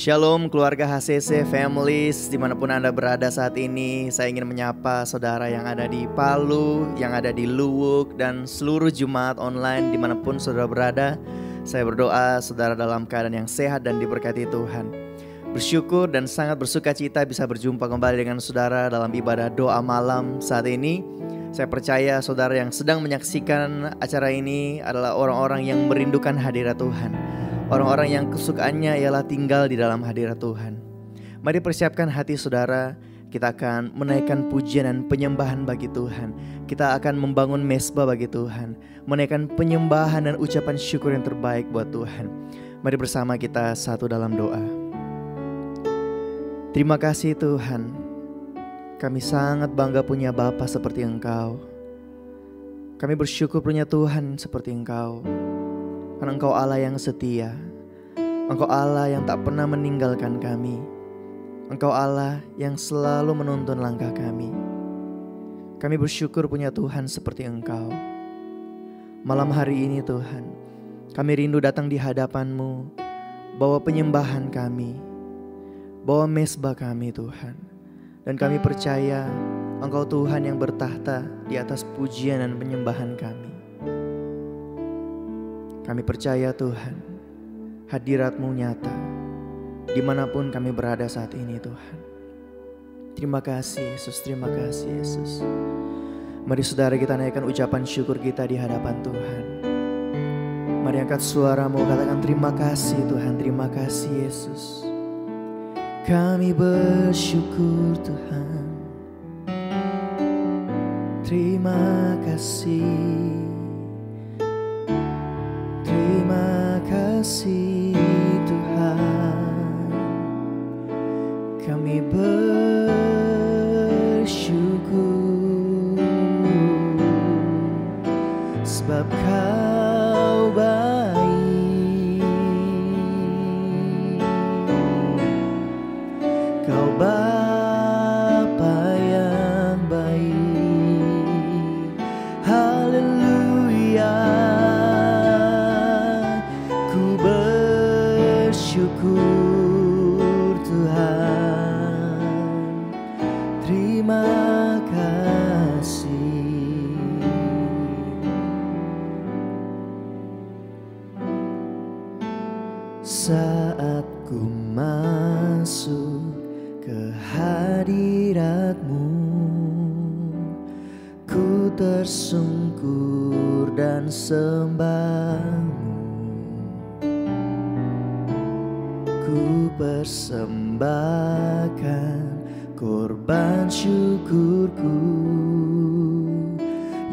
Shalom keluarga HCC Families dimanapun Anda berada saat ini. Saya ingin menyapa saudara yang ada di Palu, yang ada di Luwuk, dan seluruh jemaat online dimanapun saudara berada. Saya berdoa saudara dalam keadaan yang sehat dan diberkati Tuhan. Bersyukur dan sangat bersuka cita bisa berjumpa kembali dengan saudara dalam ibadah doa malam saat ini. Saya percaya saudara yang sedang menyaksikan acara ini adalah orang-orang yang merindukan hadirat Tuhan. Orang-orang yang kesukaannya ialah tinggal di dalam hadirat Tuhan. Mari persiapkan hati saudara. Kita akan menaikkan pujian dan penyembahan bagi Tuhan. Kita akan membangun mesbah bagi Tuhan. Menaikkan penyembahan dan ucapan syukur yang terbaik buat Tuhan. Mari bersama kita satu dalam doa. Terima kasih Tuhan. Kami sangat bangga punya Bapa seperti Engkau. Kami bersyukur punya Tuhan seperti Engkau. Karena Engkau Allah yang setia. Engkau Allah yang tak pernah meninggalkan kami. Engkau Allah yang selalu menuntun langkah kami. Kami bersyukur punya Tuhan seperti Engkau. Malam hari ini Tuhan, kami rindu datang di hadapan-Mu, bawa penyembahan kami, bawa mesbah kami Tuhan. Dan kami percaya Engkau Tuhan yang bertahta di atas pujian dan penyembahan kami. Kami percaya Tuhan, hadirat-Mu nyata dimanapun kami berada saat ini Tuhan. Terima kasih Yesus, terima kasih Yesus. Mari saudara kita naikkan ucapan syukur kita di hadapan Tuhan. Mari angkat suaramu, katakan terima kasih Tuhan, terima kasih Yesus. Kami bersyukur Tuhan, terima kasih. Terima kasih Tuhan, kami bersyukur sebab Kau baik, Kau Bapa yang baik. Haleluya. Syukur Tuhan, terima kasih. Saat ku masuk ke hadirat-Mu, ku tersungkur dan sembah-Mu. Ku persembahkan korban syukurku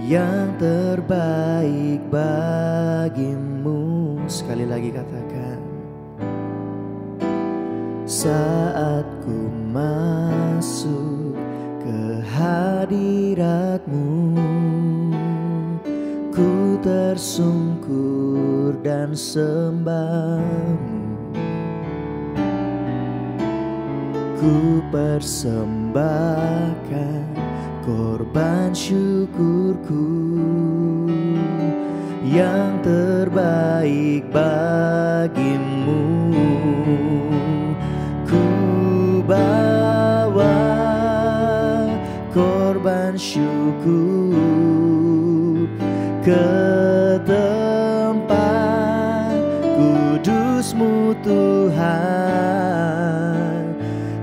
yang terbaik bagi-Mu. Sekali lagi katakan. Saat ku masuk ke hadirat-Mu, ku tersungkur dan sembah-Mu. Ku persembahkan korban syukurku yang terbaik bagi-Mu. Ku bawa korban syukur ke tempat kudus-Mu Tuhan.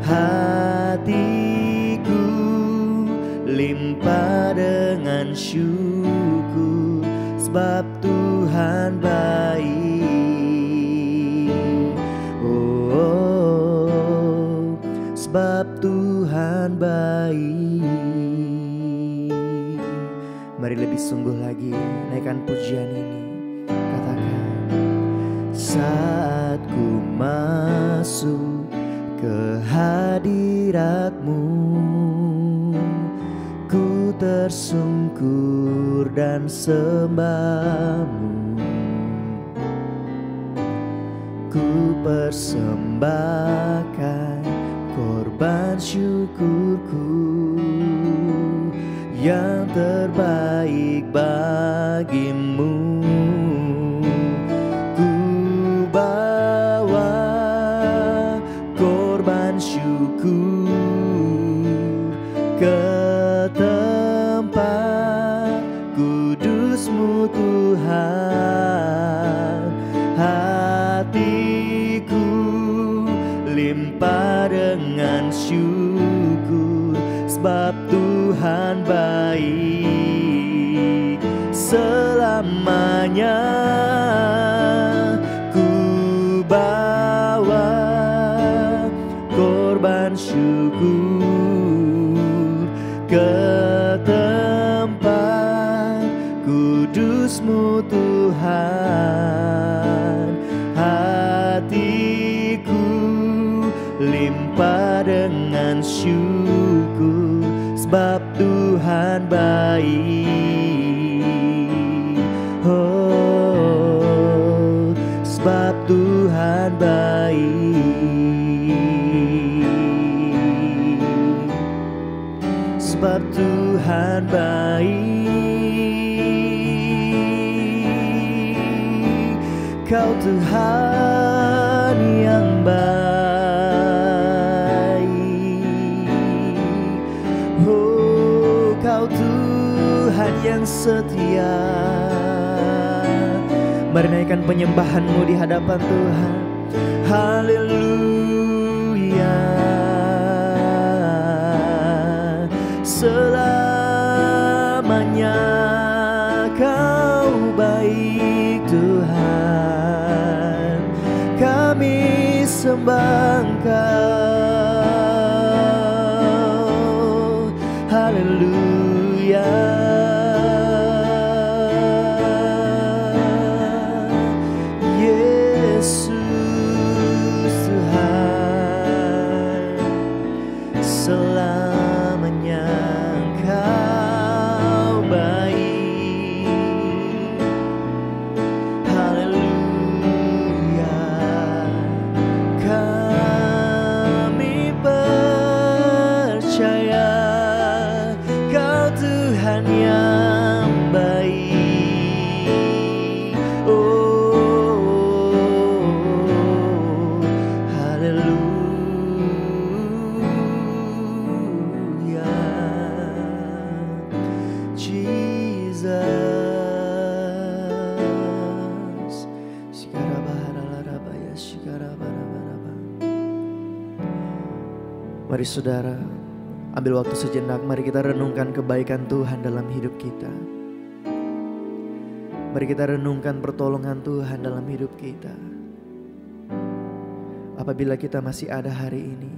Hatiku limpah dengan syukur sebab Tuhan baik. Oh, sebab Tuhan baik. Mari lebih sungguh lagi naikkan pujian ini. Katakan, saat ku masuk ke hadirat-Mu, ku tersungkur dan sembah-Mu. Ku persembahkan korban syukurku yang terbaik bagi-Mu. Ku bawa sebab Tuhan baik selamanya. Ku bawa korban syukur ke tempat kudus-Mu Tuhan. Hatiku limpah dengan syukur sebab Tuhan baik. Oh, sebab Tuhan baik. Sebab Tuhan baik. Kau Tuhan yang baik. Oh, Kau Tuhan yang setia. Mari naikkan penyembahan-Mu di hadapan Tuhan. Haleluya. Selamanya Kau baik Tuhan. Kami sembah Engkau. Haleluya. Yesus Tuhan, selamanya Engkau baik. Haleluya. Kami percaya Kau Tuhan yang baik. Oh, haleluya. Jesus. Shikarabahararabaya, shikarabarabara. Mari saudara, ambil waktu sejenak. Mari kita renungkan kebaikan Tuhan dalam hidup kita. Mari kita renungkan pertolongan Tuhan dalam hidup kita. Apabila kita masih ada hari ini,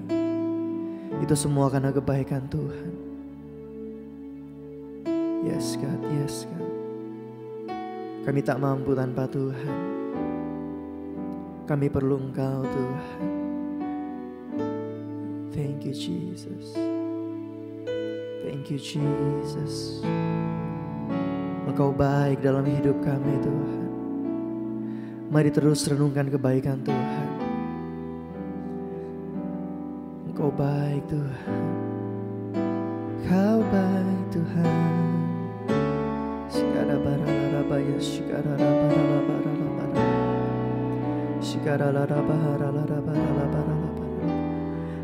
itu semua karena kebaikan Tuhan. Yes God, yes God. Kami tak mampu tanpa Tuhan. Kami perlu Engkau Tuhan. Thank you Jesus. Thank you Jesus. Engkau baik dalam hidup kami Tuhan. Mari terus renungkan kebaikan Tuhan. Engkau baik Tuhan. Kau baik Tuhan. Shikarabararabaya, shikararabararabarabara. Shikararabararabararabarabara.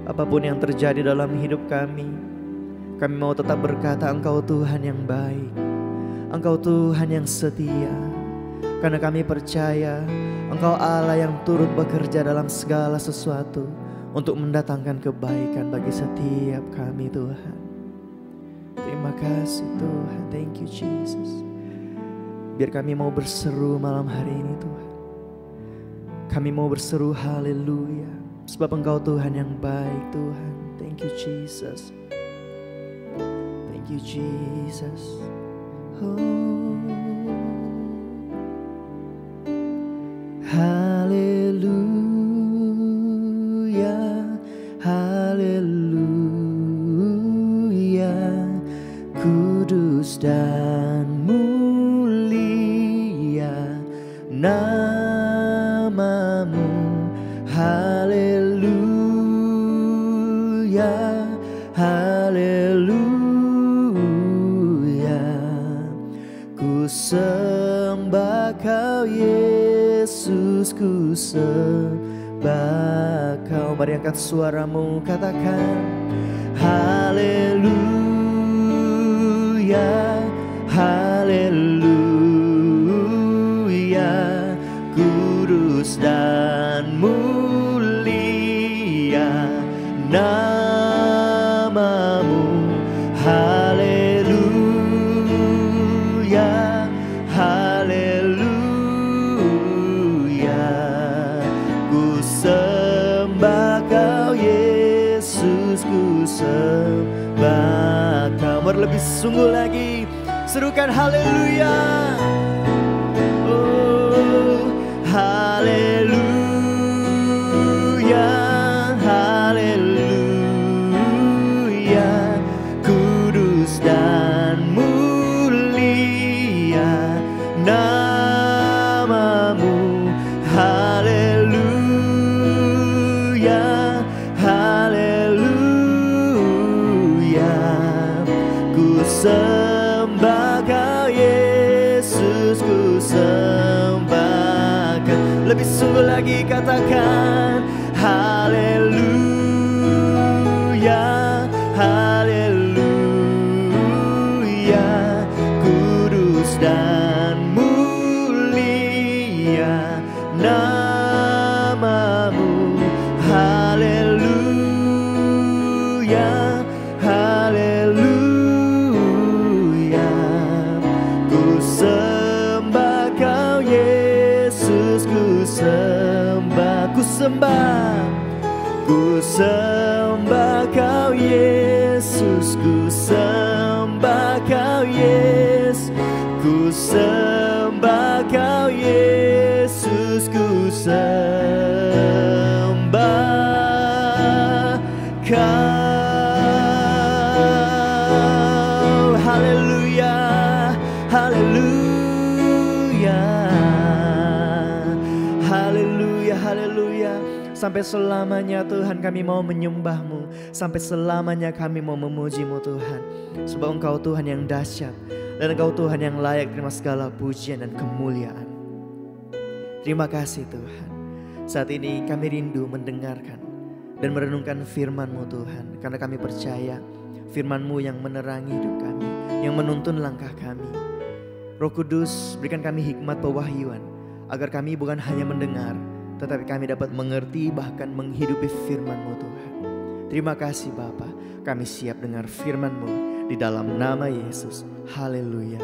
Apapun yang terjadi dalam hidup kami mau tetap berkata Engkau Tuhan yang baik. Engkau Tuhan yang setia. Karena kami percaya Engkau Allah yang turut bekerja dalam segala sesuatu untuk mendatangkan kebaikan bagi setiap kami Tuhan. Terima kasih Tuhan. Thank you Jesus. Biar kami mau berseru malam hari ini Tuhan. Kami mau berseru haleluya. Sebab Engkau Tuhan yang baik Tuhan. Thank you Jesus. Thank you Jesus. Oh. Haleluya. Haleluya. Kudus dan mulia namamu. Haleluya. Haleluya. Ku sembah Kau Yesus, ku sembah Kau. Mari angkat suaramu, katakan haleluya. Haleluya. Kudus dan mulia namamu. haleluya, haleluya. Ku sembah Kau Yesus, ku sembah Kau. Mari lebih sungguh lagi, serukan haleluya. Oh, haleluya, haleluya. Kudus dan mulia namamu. Haleluya, haleluya. Ku sembah Kau Yesus, ku sembah Kau. Lebih sungguh lagi katakan haleluya, haleluya. Kudus dan mulia namamu. Haleluya, haleluya. Ku sembah Kau Yesus, ku sembah, ku sembah, ku sembah Kau Yesus, ku sembah Kau Yesus, ku sembah Kau Yesus, ku sembah Kau. Haleluya, haleluya, haleluya, haleluya. Sampai selamanya Tuhan kami mau menyembah-Mu, sampai selamanya kami mau memuji-Mu Tuhan. Sebab Engkau Tuhan yang dahsyat, dan Engkau Tuhan yang layak terima segala pujian dan kemuliaan. Terima kasih Tuhan. Saat ini kami rindu mendengarkan dan merenungkan firman-Mu Tuhan, karena kami percaya firman-Mu yang menerangi hidup kami, yang menuntun langkah kami. Roh Kudus, berikan kami hikmat pewahyuan, agar kami bukan hanya mendengar, tetapi kami dapat mengerti bahkan menghidupi firman-Mu Tuhan. Terima kasih Bapa, kami siap dengar firman-Mu di dalam nama Yesus. Haleluya,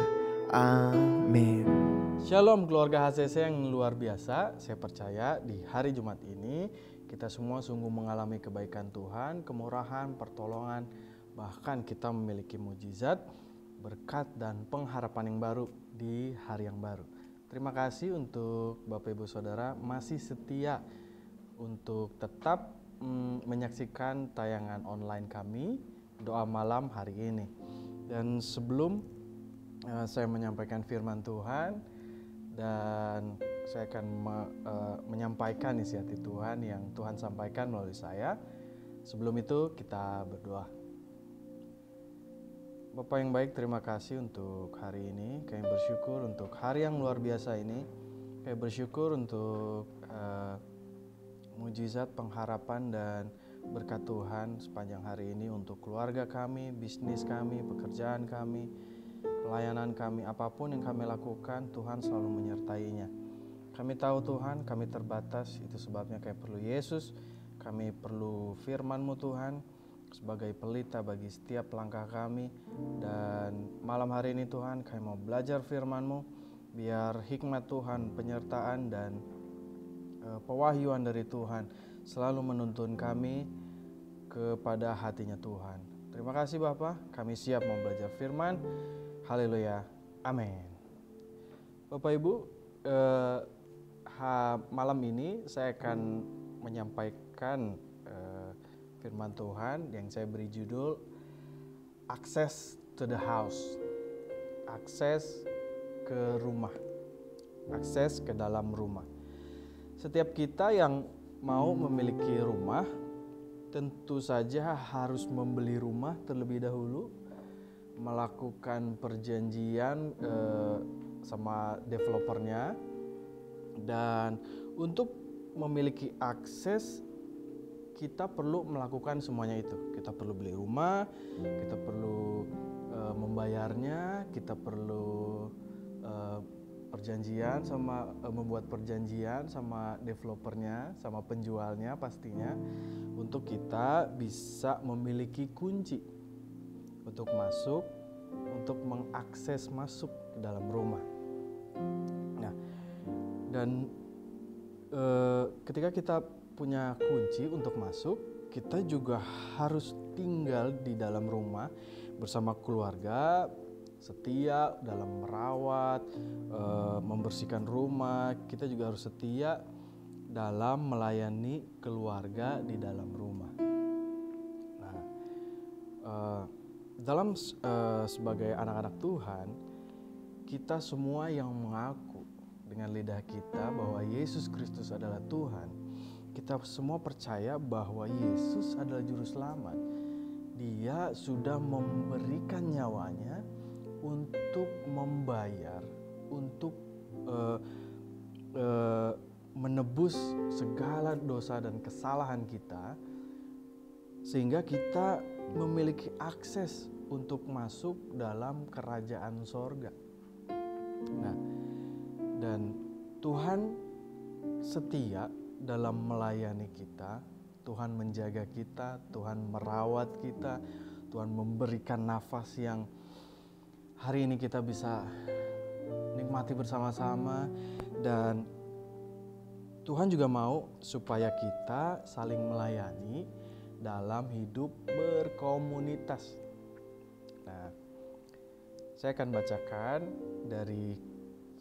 amin. Shalom keluarga HCC yang luar biasa. Saya percaya di hari Jumat ini kita semua sungguh mengalami kebaikan Tuhan, kemurahan, pertolongan, bahkan kita memiliki mujizat, berkat dan pengharapan yang baru di hari yang baru. Terima kasih untuk Bapak Ibu Saudara masih setia untuk tetap menyaksikan tayangan online kami Doa Malam hari ini. Dan sebelum saya menyampaikan firman Tuhan dan saya akan menyampaikan isi hati Tuhan yang Tuhan sampaikan melalui saya. Sebelum itu kita berdoa. Bapak yang baik, terima kasih untuk hari ini. Kami bersyukur untuk hari yang luar biasa ini. Kami bersyukur untuk mujizat, pengharapan dan berkat Tuhan sepanjang hari ini untuk keluarga kami, bisnis kami, pekerjaan kami, pelayanan kami, apapun yang kami lakukan, Tuhan selalu menyertainya. Kami tahu Tuhan, kami terbatas, itu sebabnya kami perlu Yesus, kami perlu firman-Mu Tuhan sebagai pelita bagi setiap langkah kami. Dan malam hari ini Tuhan, kami mau belajar firman-Mu, biar hikmat Tuhan, penyertaan dan pewahyuan dari Tuhan selalu menuntun kami kepada hatinya Tuhan. Terima kasih Bapa, kami siap mau belajar firman. Haleluya, amin. Bapak Ibu, malam ini saya akan menyampaikan firman Tuhan yang saya beri judul Access to the House. Akses ke rumah. Akses ke dalam rumah. Setiap kita yang mau memiliki rumah tentu saja harus membeli rumah terlebih dahulu, melakukan perjanjian sama developernya, dan untuk memiliki akses kita perlu melakukan semuanya itu. Kita perlu beli rumah, kita perlu membayarnya, kita perlu perjanjian sama membuat perjanjian sama developernya, sama penjualnya pastinya, untuk kita bisa memiliki kunci untuk masuk, untuk mengakses masuk ke dalam rumah. Nah, dan ketika kita punya kunci untuk masuk, kita juga harus tinggal di dalam rumah bersama keluarga, setia dalam merawat, membersihkan rumah. Kita juga harus setia dalam melayani keluarga di dalam rumah. Nah, sebagai anak-anak Tuhan, kita semua yang mengaku dengan lidah kita bahwa Yesus Kristus adalah Tuhan, kita semua percaya bahwa Yesus adalah juru selamat. Dia sudah memberikan nyawanya untuk membayar, untuk menebus segala dosa dan kesalahan kita, sehingga kita memiliki akses untuk masuk dalam kerajaan sorga. Nah, dan Tuhan setia dalam melayani kita. Tuhan menjaga kita, Tuhan merawat kita, Tuhan memberikan nafas yang hari ini kita bisa nikmati bersama-sama. Dan Tuhan juga mau supaya kita saling melayani dalam hidup berkomunitas. Nah, saya akan bacakan dari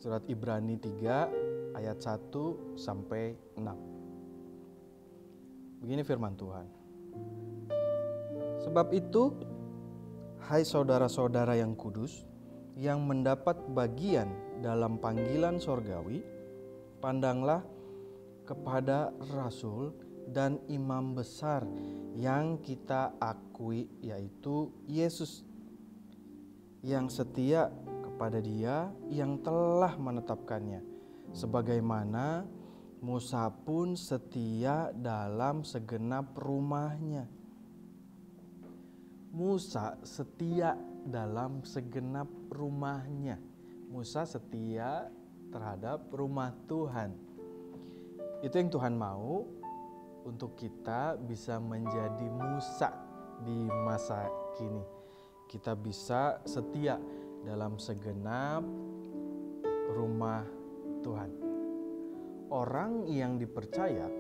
surat Ibrani 3 ayat 1 sampai 6. Begini firman Tuhan. Sebab itu, hai saudara-saudara yang kudus, yang mendapat bagian dalam panggilan sorgawi, pandanglah kepada Rasul dan Imam besar yang kita akui, yaitu Yesus, yang setia kepada Dia yang telah menetapkannya, sebagaimana Musa pun setia dalam segenap rumahnya. Musa setia dalam segenap rumahnya. Musa setia terhadap rumah Tuhan. Itu yang Tuhan mau untuk kita bisa menjadi Musa di masa kini. Kita bisa setia dalam segenap rumah Tuhan. Orang yang dipercaya,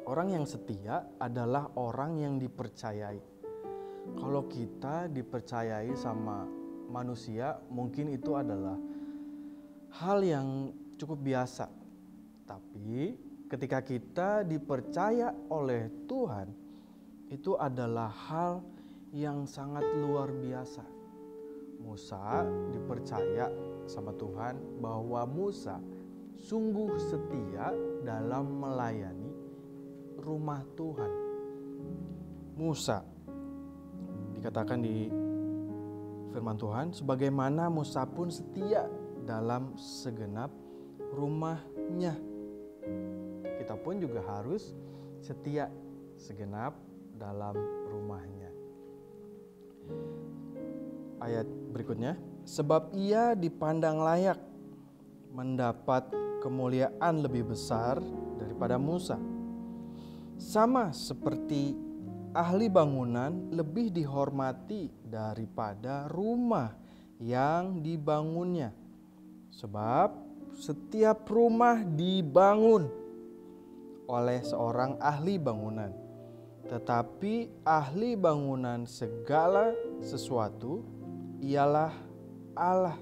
orang yang setia adalah orang yang dipercayai. Kalau kita dipercayai sama manusia, mungkin itu adalah hal yang cukup biasa. Tapi ketika kita dipercaya oleh Tuhan, itu adalah hal yang sangat luar biasa. Musa dipercaya sama Tuhan bahwa Musa sungguh setia dalam melayani rumah Tuhan. Musa dikatakan di firman Tuhan, sebagaimana Musa pun setia dalam segenap rumahnya. Kita pun juga harus setia segenap dalam rumahnya. Ayat berikutnya, sebab ia dipandang layak mendapat kemuliaan lebih besar daripada Musa. Sama seperti ahli bangunan lebih dihormati daripada rumah yang dibangunnya. Sebab setiap rumah dibangun oleh seorang ahli bangunan, tetapi ahli bangunan segala sesuatu ialah Allah.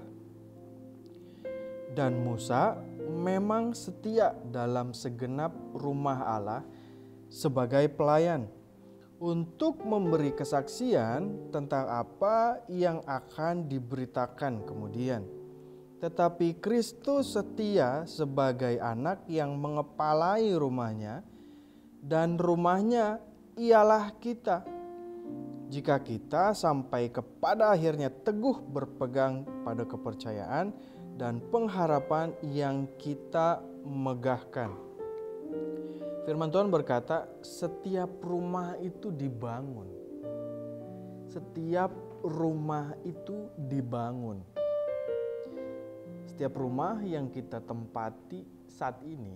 Dan Musa memang setia dalam segenap rumah Allah sebagai pelayan untuk memberi kesaksian tentang apa yang akan diberitakan kemudian. Tetapi Kristus setia sebagai anak yang mengepalai rumahnya, dan rumahnya ialah kita. Jika kita sampai kepada akhirnya teguh berpegang pada kepercayaan dan pengharapan yang kita megahkan. Firman Tuhan berkata, setiap rumah itu dibangun. Setiap rumah itu dibangun. Setiap rumah yang kita tempati saat ini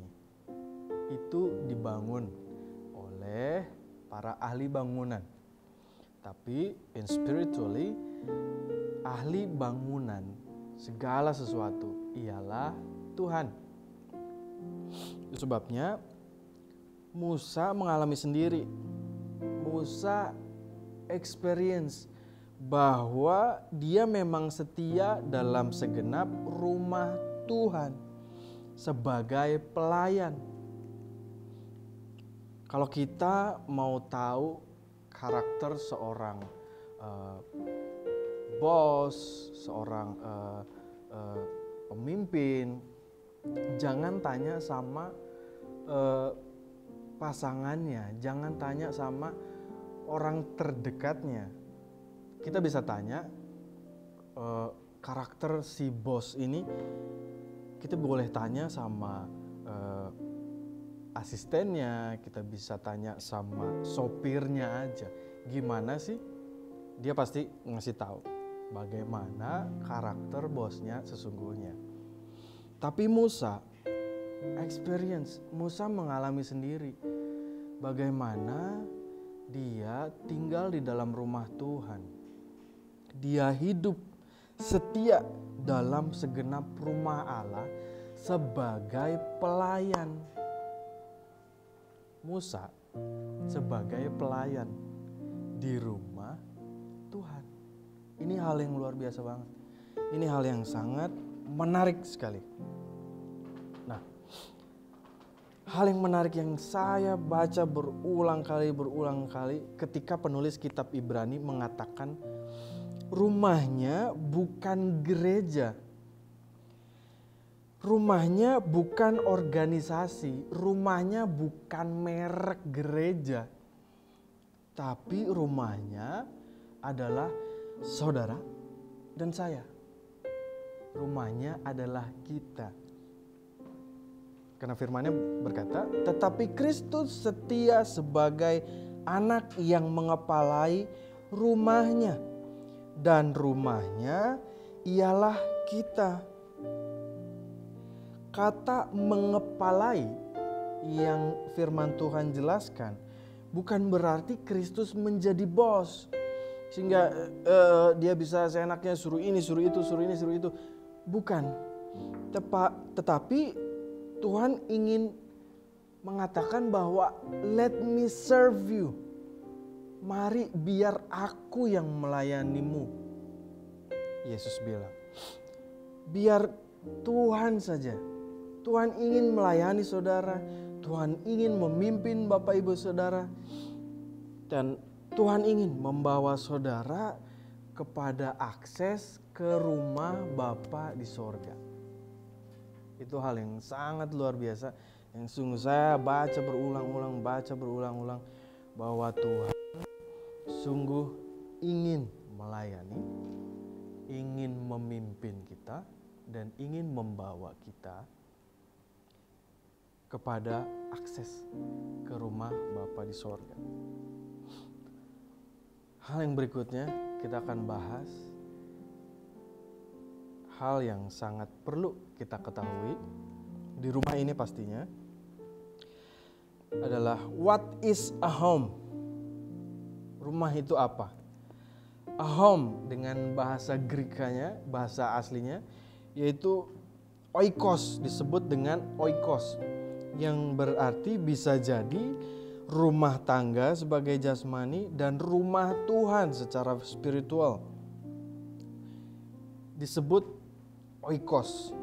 itu dibangun oleh para ahli bangunan. Tapi in spiritually, ahli bangunan segala sesuatu ialah Tuhan. Itu sebabnya Musa mengalami sendiri. Musa experience bahwa dia memang setia dalam segenap rumah Tuhan sebagai pelayan. Kalau kita mau tahu karakter seorang bos, seorang pemimpin, jangan tanya sama pasangannya, jangan tanya sama orang terdekatnya. Kita bisa tanya karakter si bos ini, kita boleh tanya sama asistennya, kita bisa tanya sama sopirnya aja. Gimana sih? Dia pasti ngasih tahu bagaimana karakter bosnya sesungguhnya. Tapi Musa mengalami sendiri bagaimana dia tinggal di dalam rumah Tuhan. Dia hidup setia dalam segenap rumah Allah sebagai pelayan. Musa sebagai pelayan di rumah Tuhan. Ini hal yang luar biasa banget. Ini hal yang sangat menarik sekali. Nah, hal yang menarik yang saya baca berulang kali ketika penulis kitab Ibrani mengatakan rumahnya bukan gereja. Rumahnya bukan organisasi, rumahnya bukan merek gereja. Tapi rumahnya adalah saudara dan saya. Rumahnya adalah kita. Karena firman-Nya berkata, tetapi Kristus setia sebagai anak yang mengepalai rumahnya. Dan rumahnya ialah kita. Kata mengepalai yang firman Tuhan jelaskan bukan berarti Kristus menjadi bos. Sehingga dia bisa seenaknya suruh ini, suruh itu, suruh ini, suruh itu. Bukan. Tetapi Tuhan ingin mengatakan bahwa let me serve you. Mari biar aku yang melayanimu. Yesus bilang. Biar Tuhan saja. Tuhan ingin melayani saudara. Tuhan ingin memimpin Bapak Ibu saudara. Dan Tuhan ingin membawa saudara kepada akses ke rumah Bapa di sorga. Itu hal yang sangat luar biasa. Yang sungguh saya baca berulang-ulang. Bahwa Tuhan sungguh ingin melayani. Ingin memimpin kita. Dan ingin membawa kita kepada akses ke rumah Bapa di sorga. Hal yang berikutnya kita akan bahas hal yang sangat perlu kita ketahui di rumah ini pastinya adalah what is a home? Rumah itu apa? A home dengan bahasa Grekanya, bahasa aslinya yaitu oikos, disebut dengan oikos. Yang berarti bisa jadi rumah tangga sebagai jasmani dan rumah Tuhan secara spiritual. Disebut oikos.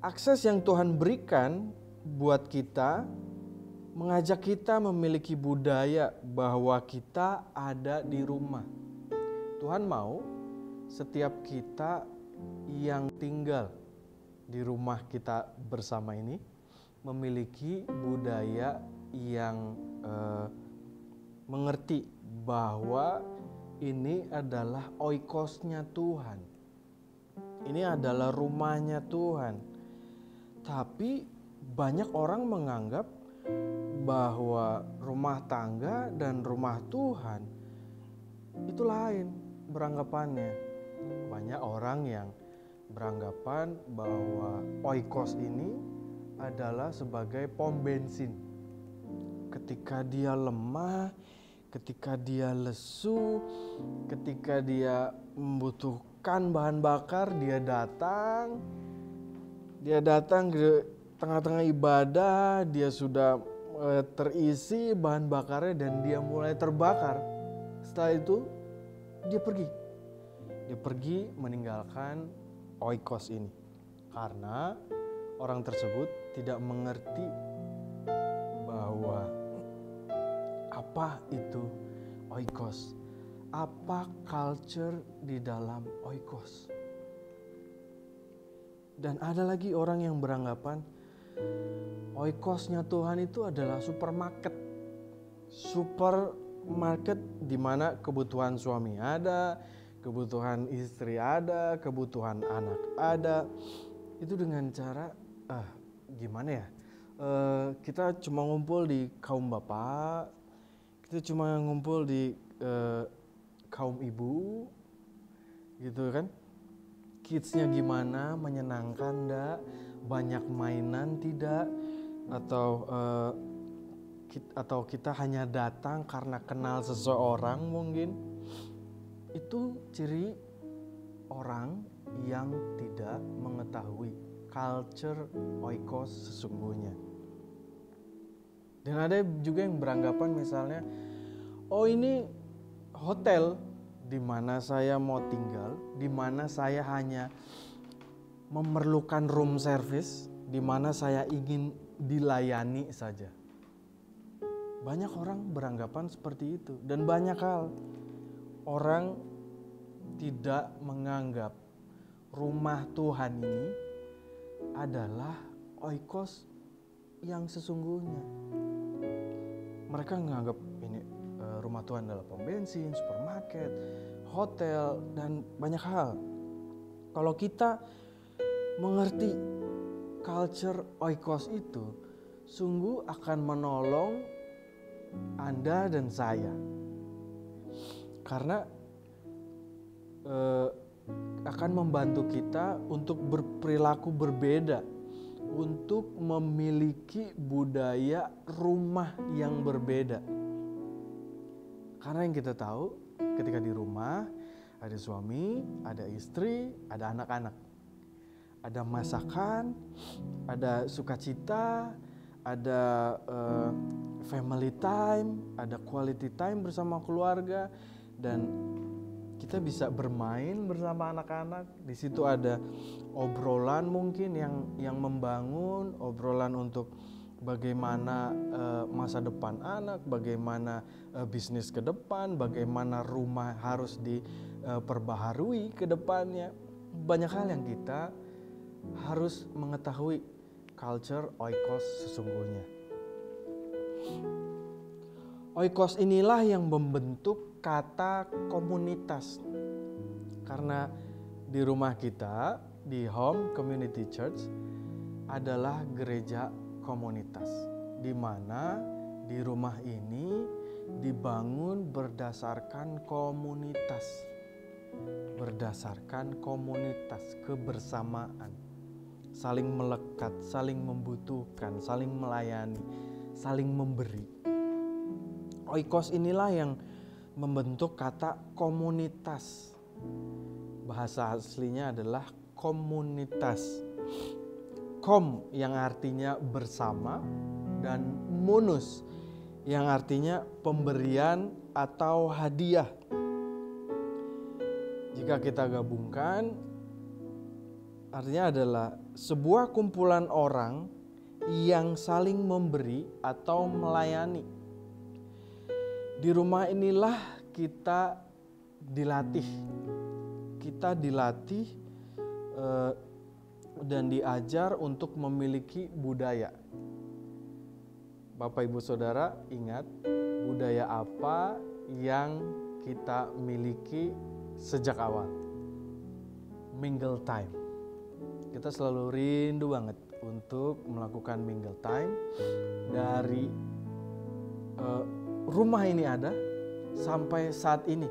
Akses yang Tuhan berikan buat kita, mengajak kita memiliki budaya bahwa kita ada di rumah. Tuhan mau setiap kita yang tinggal di rumah kita bersama ini memiliki budaya yang mengerti bahwa ini adalah oikosnya Tuhan. Ini adalah rumahnya Tuhan. Tapi banyak orang menganggap bahwa rumah tangga dan rumah Tuhan itu lain beranggapannya. Banyak orang yang beranggapan bahwa oikos ini adalah sebagai pom bensin. Ketika dia lemah, ketika dia lesu, ketika dia membutuhkan bahan bakar, dia datang ke tengah-tengah ibadah, dia sudah terisi bahan bakarnya dan dia mulai terbakar. Setelah itu dia pergi meninggalkan oikos ini karena orang tersebut tidak mengerti bahwa apa itu oikos, apa culture di dalam oikos. Dan ada lagi orang yang beranggapan oikosnya Tuhan itu adalah supermarket di mana kebutuhan suami ada, kebutuhan istri ada, kebutuhan anak ada. Itu dengan cara gimana ya? Kita cuma ngumpul di kaum bapak, kita cuma ngumpul di kaum ibu, gitu kan? Kidsnya gimana, menyenangkan enggak, banyak mainan tidak, atau kita hanya datang karena kenal seseorang mungkin. Itu ciri orang yang tidak mengetahui culture oikos sesungguhnya. Dan ada juga yang beranggapan misalnya, ini hotel di mana saya mau tinggal, di mana saya hanya memerlukan room service, di mana saya ingin dilayani saja. Banyak orang beranggapan seperti itu, dan banyak hal orang tidak menganggap rumah Tuhan ini adalah oikos yang sesungguhnya. Mereka menganggap ini rumah Tuhan adalah pom bensin, supermarket, hotel, dan banyak hal. Kalau kita mengerti culture oikos itu, sungguh akan menolong Anda dan saya. Karena akan membantu kita untuk berperilaku berbeda, untuk memiliki budaya rumah yang berbeda. Karena yang kita tahu, ketika di rumah ada suami, ada istri, ada anak-anak, ada masakan, ada sukacita, ada family time, ada quality time bersama keluarga, dan kita bisa bermain bersama anak-anak. Di situ ada obrolan mungkin yang membangun, obrolan untuk bagaimana masa depan anak, bagaimana bisnis ke depan, bagaimana rumah harus diperbaharui ke depannya. Banyak hal yang kita harus mengetahui culture oikos sesungguhnya. Oikos inilah yang membentuk kata komunitas. Karena di rumah kita, di Home Community Church adalah gereja komunitas, di mana di rumah ini dibangun berdasarkan komunitas, kebersamaan, saling melekat, saling membutuhkan, saling melayani, saling memberi. Oikos inilah yang membentuk kata komunitas. Bahasa aslinya adalah komunitas. Kom yang artinya bersama, dan monos yang artinya pemberian atau hadiah. Jika kita gabungkan, artinya adalah sebuah kumpulan orang yang saling memberi atau melayani. Di rumah inilah kita dilatih dan diajar untuk memiliki budaya. Bapak Ibu Saudara, ingat budaya apa yang kita miliki sejak awal? Mingle time. Kita selalu rindu banget untuk melakukan mingle time. Dari rumah ini ada sampai saat ini,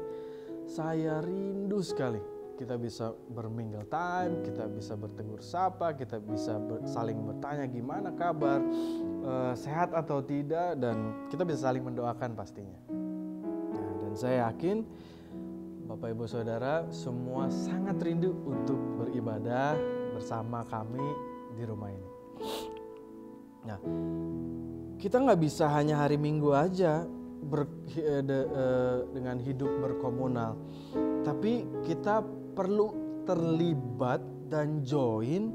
saya rindu sekali kita bisa bermingle time, kita bisa bertegur sapa, kita bisa saling bertanya gimana kabar, sehat atau tidak, dan kita bisa saling mendoakan pastinya. saya yakin Bapak Ibu Saudara semua sangat rindu untuk beribadah bersama kami di rumah ini. Nah, kita nggak bisa hanya hari Minggu aja dengan hidup berkomunal, tapi kita perlu terlibat dan join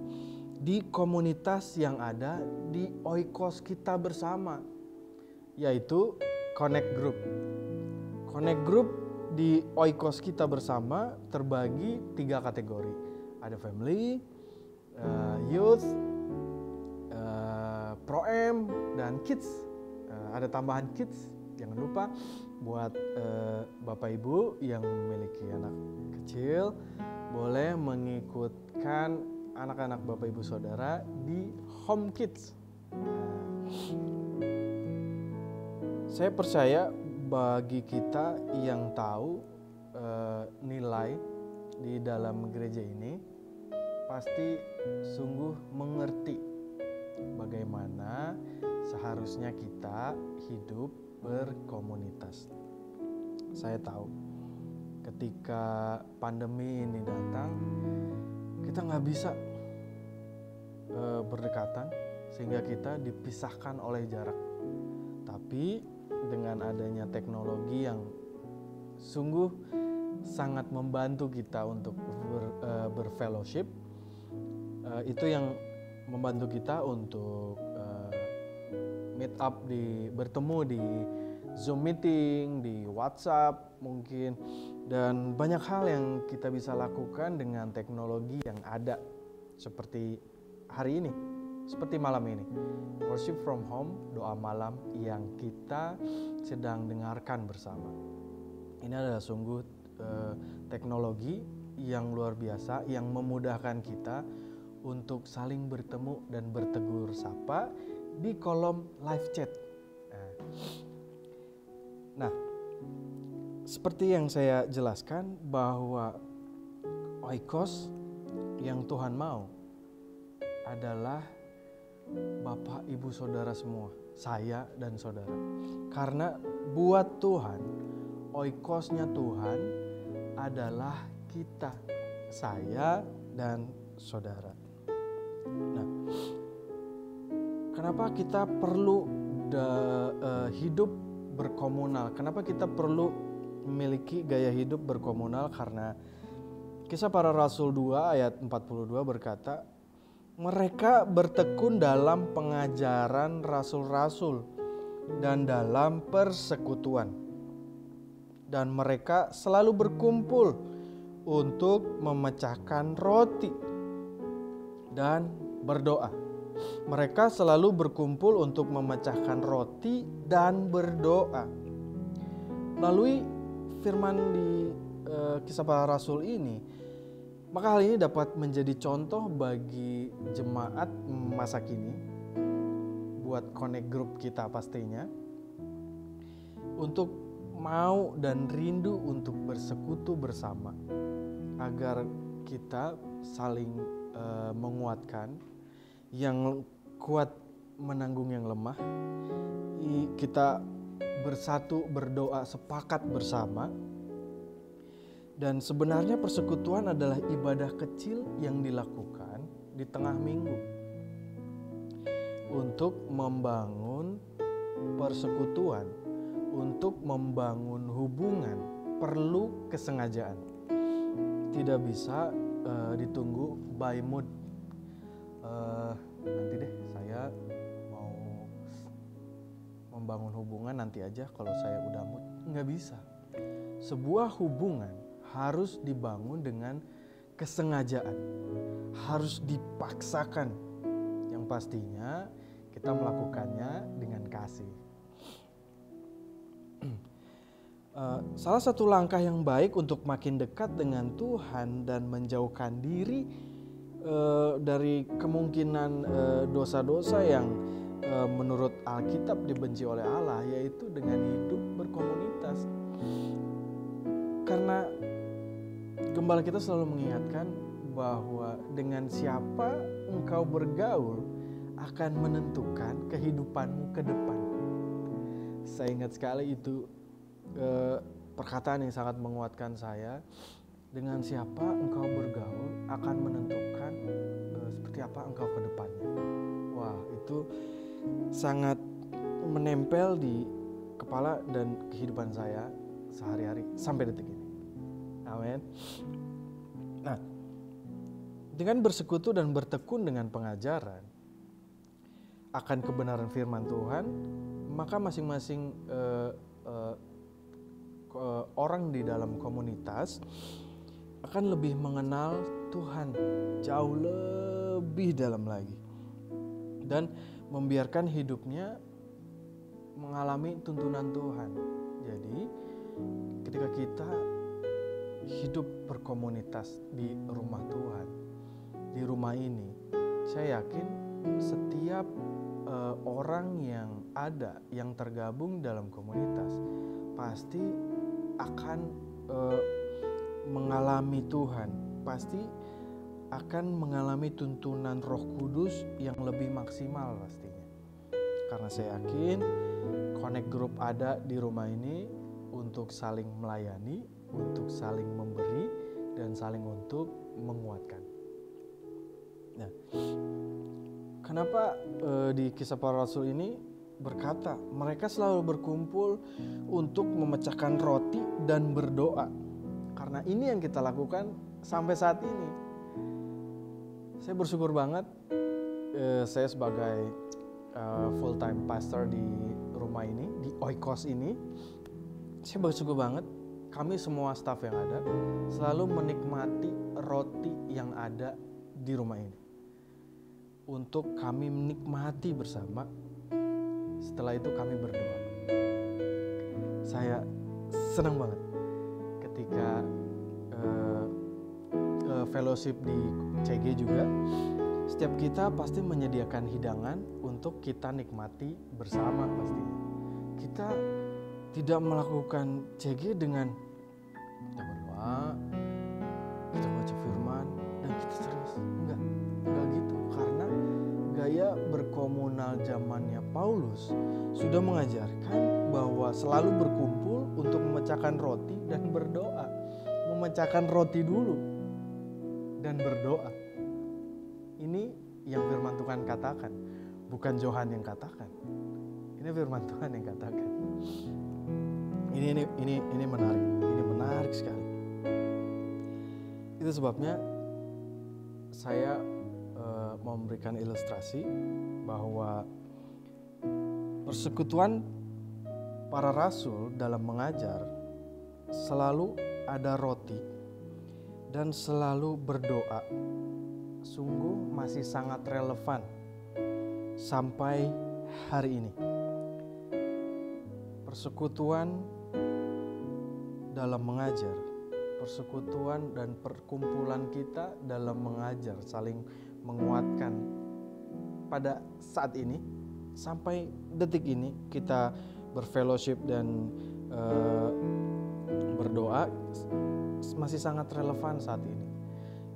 di komunitas yang ada di Oikos kita bersama, yaitu Connect Group. Connect Group di Oikos kita bersama terbagi 3 kategori. Ada family, youth, pro-am, dan kids. Ada tambahan kids. Jangan lupa buat Bapak Ibu yang memiliki anak kecil boleh mengikutkan anak-anak Bapak Ibu Saudara di Home Kids. Saya percaya bagi kita yang tahu nilai di dalam gereja ini pasti sungguh mengerti bagaimana seharusnya kita hidup berkomunitas. Saya tahu ketika pandemi ini datang, kita nggak bisa berdekatan sehingga kita dipisahkan oleh jarak. Tapi dengan adanya teknologi yang sungguh sangat membantu kita untuk berfellowship, itu yang membantu kita untuk meet up, bertemu di Zoom meeting, di WhatsApp mungkin, dan banyak hal yang kita bisa lakukan dengan teknologi yang ada seperti hari ini, seperti malam ini, worship from home, doa malam yang kita sedang dengarkan bersama. Ini adalah sungguh teknologi yang luar biasa yang memudahkan kita untuk saling bertemu dan bertegur sapa di kolom live chat. Nah, seperti yang saya jelaskan bahwa Oikos yang Tuhan mau adalah Bapak Ibu Saudara semua, saya dan saudara. Karena buat Tuhan, Oikosnya Tuhan adalah kita, saya dan saudara. Nah, kenapa kita perlu hidup berkomunal? Kenapa kita perlu memiliki gaya hidup berkomunal? Karena Kisah Para Rasul 2 ayat 42 berkata, mereka bertekun dalam pengajaran rasul-rasul dan dalam persekutuan. Dan mereka selalu berkumpul untuk memecahkan roti dan berdoa. Mereka selalu berkumpul untuk memecahkan roti dan berdoa. Melalui firman di Kisah Para Rasul ini, maka hal ini dapat menjadi contoh bagi jemaat masa kini, buat Connect Group kita pastinya, untuk mau dan rindu untuk bersekutu bersama, agar kita saling menguatkan, yang kuat menanggung yang lemah, kita bersatu berdoa sepakat bersama. Dan sebenarnya persekutuan adalah ibadah kecil yang dilakukan di tengah minggu untuk membangun persekutuan, untuk membangun hubungan perlu kesengajaan. Tidak bisa ditunggu by mood. Nanti deh saya mau membangun hubungan nanti aja kalau saya udah mood. Nggak bisa. Sebuah hubungan harus dibangun dengan kesengajaan, harus dipaksakan, yang pastinya kita melakukannya dengan kasih. Salah satu langkah yang baik untuk makin dekat dengan Tuhan dan menjauhkan diri dari kemungkinan dosa-dosa yang menurut Alkitab dibenci oleh Allah, yaitu dengan hidup berkomunitas. Karena Gembala kita selalu mengingatkan bahwa dengan siapa engkau bergaul akan menentukan kehidupanmu ke depan. Saya ingat sekali itu perkataan yang sangat menguatkan saya. Dengan siapa engkau bergaul akan menentukan seperti apa engkau ke depannya. Wah, itu sangat menempel di kepala dan kehidupan saya sehari-hari sampai detik ini. Amin. Nah, dengan bersekutu dan bertekun dengan pengajaran akan kebenaran firman Tuhan, maka masing-masing orang di dalam komunitas akan lebih mengenal Tuhan jauh lebih dalam lagi, dan membiarkan hidupnya mengalami tuntunan Tuhan. Jadi ketika kita hidup berkomunitas di rumah Tuhan, di rumah ini, saya yakin setiap orang yang ada, yang tergabung dalam komunitas, pasti akan mengalami Tuhan, pasti akan mengalami tuntunan Roh Kudus yang lebih maksimal pastinya. Karena saya yakin Connect Group ada di rumah ini untuk saling melayani, untuk saling memberi, dan saling untuk menguatkan. Nah, kenapa di Kisah Para Rasul ini berkata mereka selalu berkumpul untuk memecahkan roti dan berdoa? Karena ini yang kita lakukan sampai saat ini. Saya bersyukur banget, saya sebagai full time pastor di rumah ini, di Oikos ini, saya bersyukur banget kami semua staff yang ada selalu menikmati roti yang ada di rumah ini, untuk kami menikmati bersama. Setelah itu kami berdoa. Saya senang banget ketika fellowship di CG juga, setiap kita pasti menyediakan hidangan untuk kita nikmati bersama pastinya. Kita tidak melakukan CG dengan kita berdoa, kita baca firman, dan kita serius. Enggak gitu. Karena gaya berkomunal zamannya Paulus sudah mengajarkan bahwa selalu berkumpul untuk memecahkan roti dan berdoa. Memecahkan roti dulu dan berdoa. Ini yang firman Tuhan katakan, bukan Johan yang katakan. Ini firman Tuhan yang katakan. Ini menarik. Ini menarik sekali. Itu sebabnya saya memberikan ilustrasi bahwa persekutuan para rasul dalam mengajar selalu ada roti dan selalu berdoa. Sungguh masih sangat relevan sampai hari ini. Persekutuan dalam mengajar, persekutuan dan perkumpulan kita dalam mengajar, saling menguatkan pada saat ini, sampai detik ini kita berfellowship dan berdoa masih sangat relevan saat ini.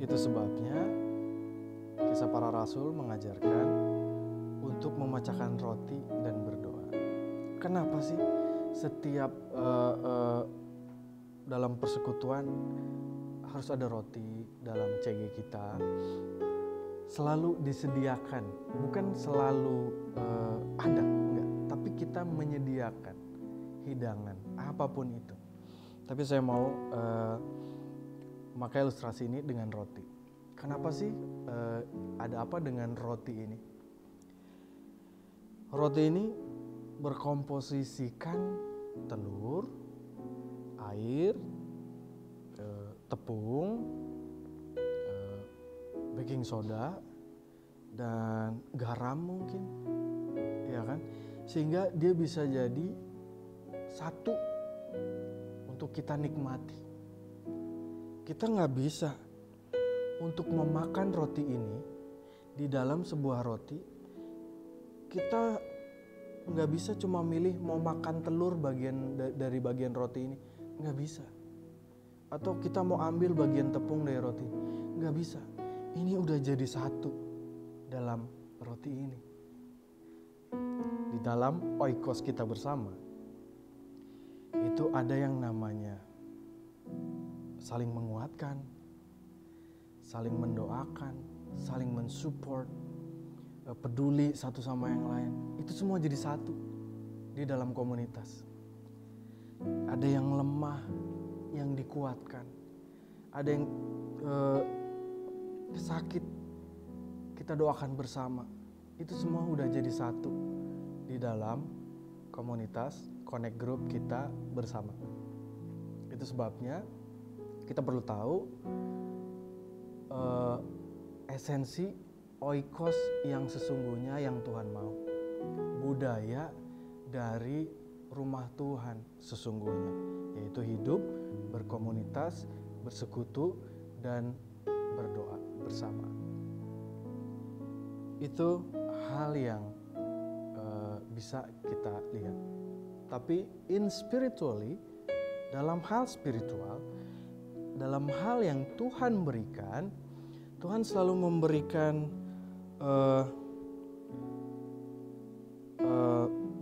Itu sebabnya Kisah Para Rasul mengajarkan untuk memecahkan roti dan berdoa. Kenapa sih setiap dalam persekutuan harus ada roti dalam CG kita? Selalu disediakan, bukan selalu ada, enggak, tapi kita menyediakan hidangan apapun itu. Tapi saya mau memakai ilustrasi ini dengan roti. Kenapa sih ada apa dengan roti ini? Roti ini berkomposisikan telur, air, tepung, baking soda, dan garam mungkin, ya kan? Sehingga dia bisa jadi satu untuk kita nikmati. Kita nggak bisa untuk memakan roti ini di dalam sebuah roti. Kita nggak bisa cuma milih mau makan telur dari bagian roti ini, nggak bisa. Atau kita mau ambil bagian tepung dari roti, nggak bisa. Ini udah jadi satu dalam roti ini, di dalam oikos kita bersama. itu ada yang namanya saling menguatkan, saling mendoakan, saling mensupport, peduli satu sama yang lain. Itu semua jadi satu di dalam komunitas. Ada yang lemah, yang dikuatkan. Ada yang sakit, kita doakan bersama. Itu semua udah jadi satu di dalam komunitas Connect Group kita bersama. Itu sebabnya kita perlu tahu esensi oikos yang sesungguhnya yang Tuhan mau. Budaya dari rumah Tuhan sesungguhnya, yaitu hidup, berkomunitas, bersekutu, dan berdoa bersama. Itu hal yang bisa kita lihat. Tapi spiritually, dalam hal spiritual, dalam hal yang Tuhan berikan, Tuhan selalu memberikan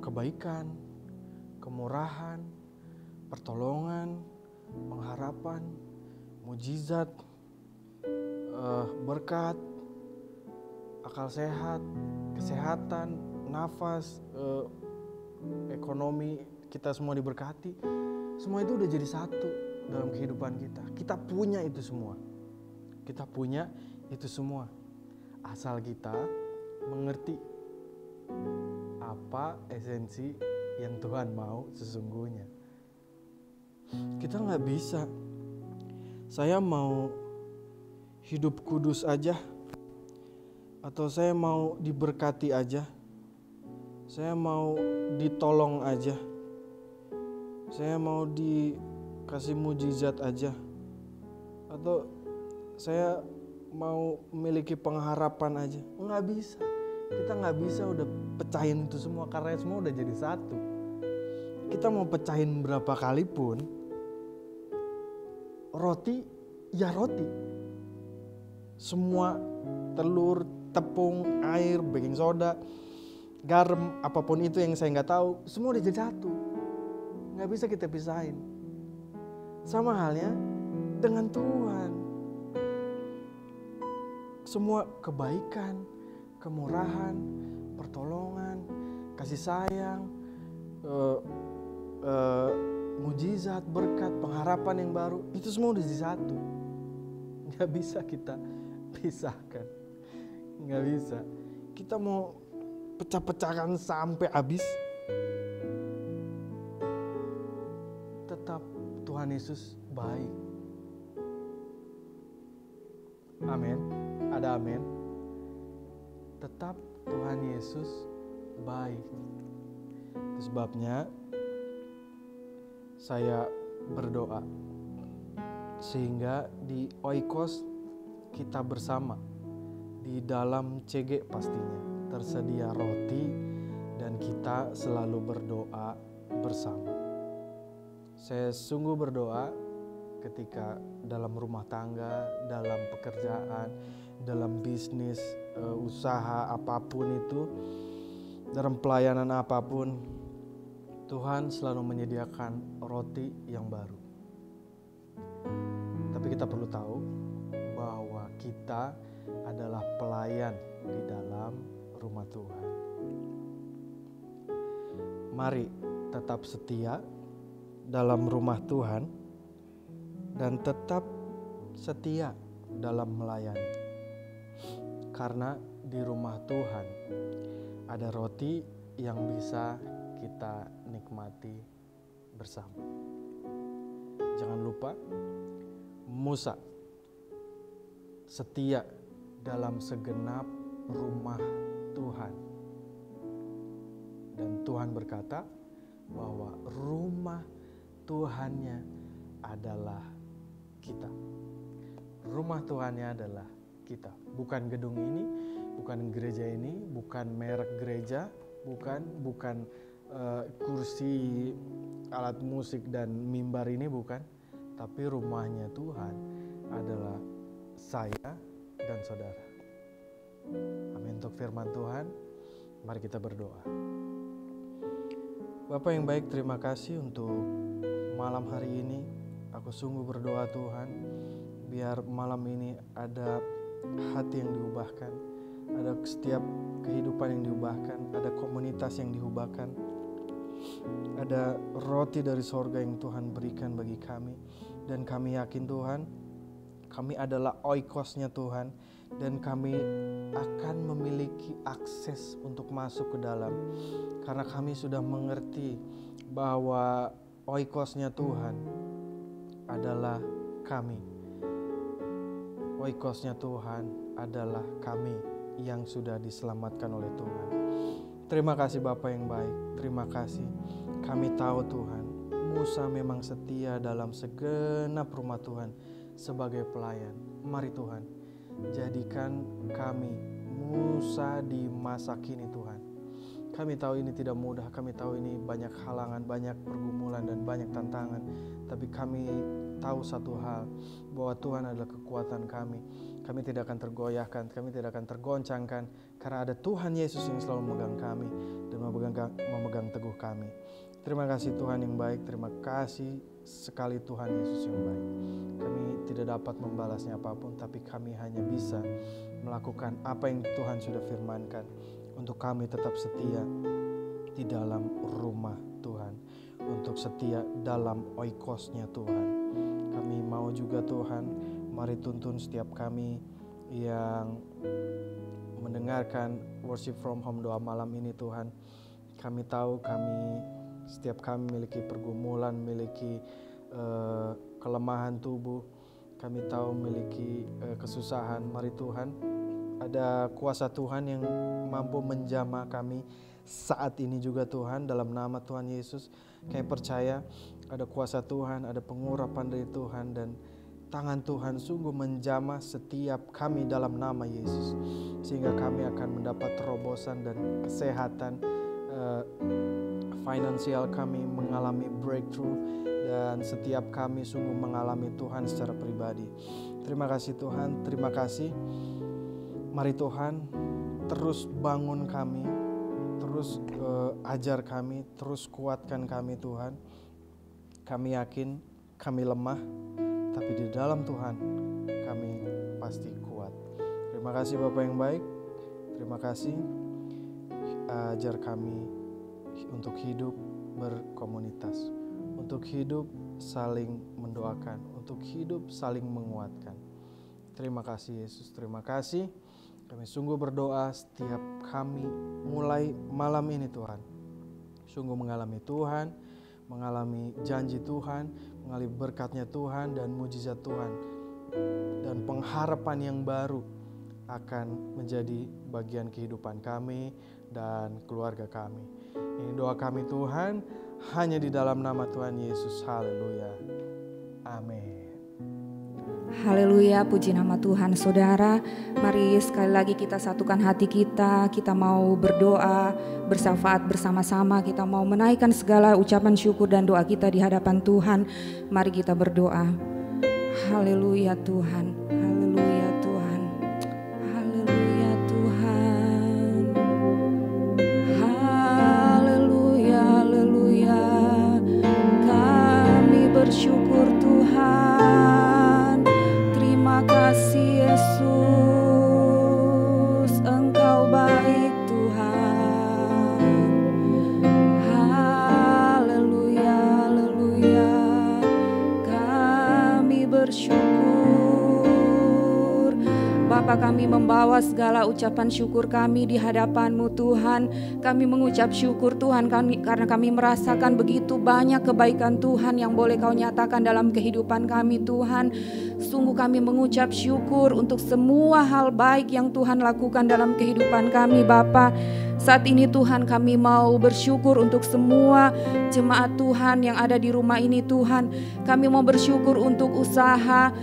kebaikan, kemurahan, pertolongan, pengharapan, mujizat, berkat, akal sehat, kesehatan, nafas, ekonomi, kita semua diberkati. Semua itu udah jadi satu dalam kehidupan kita. Kita punya itu semua. Kita punya itu semua. Asal kita mengerti apa esensi yang Tuhan mau sesungguhnya. Kita gak bisa, saya mau hidup kudus aja, atau saya mau diberkati aja, saya mau ditolong aja, saya mau dikasih mujizat aja, atau saya mau memiliki pengharapan aja. Nggak bisa. Kita nggak bisa udah pecahin itu semua karena semua udah jadi satu. Kita mau pecahin berapa kali pun, roti ya roti. Semua telur, tepung, air, baking soda, garam, apapun itu yang saya nggak tahu, semua udah jadi satu. Nggak bisa kita pisahin. Sama halnya dengan Tuhan. Semua kebaikan, kemurahan, pertolongan, kasih sayang, mujizat, berkat, pengharapan yang baru, itu semua udah jadi satu. Nggak bisa kita pisahkan. Nggak bisa. Kita mau pecah-pecahkan sampai habis, tetap Tuhan Yesus baik. Amin. Ada amin. Tetap Tuhan Yesus baik. Itu sebabnya saya berdoa sehingga di oikos kita bersama, di dalam CG pastinya tersedia roti dan kita selalu berdoa bersama. Saya sungguh berdoa ketika dalam rumah tangga, dalam pekerjaan, dalam bisnis, usaha apapun itu, dalam pelayanan apapun, Tuhan selalu menyediakan roti yang baru. Tapi kita perlu tahu bahwa kita adalah pelayan di dalam rumah Tuhan. Mari tetap setia dalam rumah Tuhan dan tetap setia dalam melayani. Karena di rumah Tuhan ada roti yang bisa kita nikmati bersama. Jangan lupa, Musa setia dalam segenap rumah Tuhan. Dan Tuhan berkata bahwa rumah Tuhannya adalah kita. Rumah Tuhannya adalah kita. Bukan gedung ini, bukan gereja ini, bukan merek gereja, bukan kursi, alat musik dan mimbar ini, bukan. Tapi rumahnya Tuhan adalah saya dan saudara. Amin. Untuk firman Tuhan, mari kita berdoa. Bapa yang baik, terima kasih untuk malam hari ini. Aku sungguh berdoa Tuhan, biar malam ini ada hati yang diubahkan, ada setiap kehidupan yang diubahkan, ada komunitas yang diubahkan, ada roti dari sorga yang Tuhan berikan bagi kami. Dan kami yakin Tuhan, kami adalah oikosnya Tuhan, dan kami akan memiliki akses untuk masuk ke dalam, karena kami sudah mengerti bahwa oikosnya Tuhan adalah kami. Oikosnya Tuhan adalah kami yang sudah diselamatkan oleh Tuhan. Terima kasih Bapa yang baik, terima kasih. Kami tahu Tuhan, Musa memang setia dalam segenap rumah Tuhan sebagai pelayan. Mari Tuhan, jadikan kami Musa di masa kini Tuhan. Kami tahu ini tidak mudah, kami tahu ini banyak halangan, banyak pergumulan dan banyak tantangan. Tapi kami tahu satu hal, bahwa Tuhan adalah kekuatan kami. Kami tidak akan tergoyahkan, kami tidak akan tergoncangkan, karena ada Tuhan Yesus yang selalu memegang kami dan memegang teguh kami. Terima kasih Tuhan yang baik, terima kasih sekali Tuhan Yesus yang baik. Kami tidak dapat membalasnya apapun, tapi kami hanya bisa melakukan apa yang Tuhan sudah firmankan, untuk kami tetap setia di dalam rumah Tuhan, untuk setia dalam oikosnya Tuhan. Kami mau juga Tuhan, mari tuntun setiap kami yang mendengarkan worship from home doa malam ini Tuhan. Kami tahu setiap kami memiliki pergumulan, memiliki kelemahan tubuh. Kami tahu memiliki kesusahan. Mari Tuhan, ada kuasa Tuhan yang mampu menjamah kami saat ini juga Tuhan, dalam nama Tuhan Yesus. Kami percaya ada kuasa Tuhan, ada pengurapan dari Tuhan, dan tangan Tuhan sungguh menjamah setiap kami dalam nama Yesus, sehingga kami akan mendapat terobosan dan kesehatan. Finansial kami mengalami breakthrough, dan setiap kami sungguh mengalami Tuhan secara pribadi. Terima kasih Tuhan, terima kasih. Mari Tuhan, terus bangun kami, terus ajar kami, terus kuatkan kami Tuhan. Kami yakin kami lemah, tapi di dalam Tuhan kami pasti kuat. Terima kasih Bapa yang baik, terima kasih. Ajar kami untuk hidup berkomunitas, untuk hidup saling mendoakan, untuk hidup saling menguatkan. Terima kasih Yesus, terima kasih. Kami sungguh berdoa setiap kami mulai malam ini Tuhan, sungguh mengalami Tuhan, mengalami janji Tuhan, mengalami berkatnya Tuhan dan mujizat Tuhan, dan pengharapan yang baru akan menjadi bagian kehidupan kami dan keluarga kami. Ini doa kami Tuhan, hanya di dalam nama Tuhan Yesus. Haleluya. Amin. Haleluya, puji nama Tuhan. Saudara, mari sekali lagi kita satukan hati kita. Kita mau berdoa bersyafaat bersama-sama. Kita mau menaikkan segala ucapan syukur dan doa kita di hadapan Tuhan. Mari kita berdoa. Haleluya Tuhan. Haleluya Tuhan. Haleluya Tuhan. Haleluya, haleluya. Kami bersyukur Tuhan. Terima kasih Yesus, Engkau baik Tuhan. Haleluya, haleluya. Kami bersyukur. Bapa, kami membawa segala ucapan syukur kami di hadapan-Mu Tuhan. Kami mengucap syukur Tuhan karena kami merasakan begitu banyak kebaikan Tuhan yang boleh Kau nyatakan dalam kehidupan kami Tuhan. Sungguh kami mengucap syukur untuk semua hal baik yang Tuhan lakukan dalam kehidupan kami Bapa. Saat ini Tuhan, kami mau bersyukur untuk semua jemaat Tuhan yang ada di rumah ini Tuhan. Kami mau bersyukur untuk usaha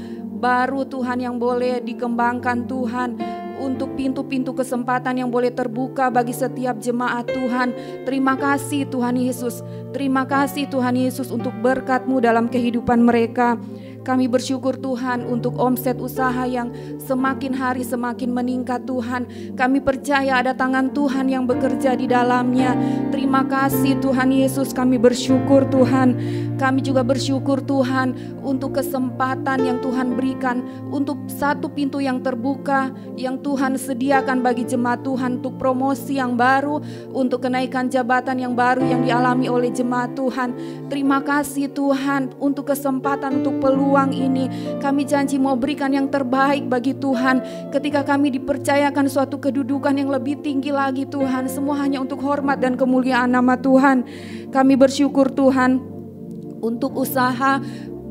baru Tuhan yang boleh dikembangkan Tuhan, untuk pintu-pintu kesempatan yang boleh terbuka bagi setiap jemaat Tuhan. Terima kasih Tuhan Yesus, terima kasih Tuhan Yesus untuk berkat-Mu dalam kehidupan mereka. Kami bersyukur Tuhan untuk omset usaha yang semakin hari semakin meningkat Tuhan. Kami percaya ada tangan Tuhan yang bekerja di dalamnya. Terima kasih Tuhan Yesus, kami bersyukur Tuhan. Kami juga bersyukur Tuhan untuk kesempatan yang Tuhan berikan, untuk satu pintu yang terbuka yang Tuhan sediakan bagi jemaat Tuhan, untuk promosi yang baru, untuk kenaikan jabatan yang baru yang dialami oleh jemaat Tuhan. Terima kasih Tuhan untuk kesempatan, untuk peluang ini. Kami janji mau berikan yang terbaik bagi Tuhan. Ketika kami dipercayakan suatu kedudukan yang lebih tinggi lagi Tuhan, semua hanya untuk hormat dan kemuliaan nama Tuhan. Kami bersyukur Tuhan untuk usaha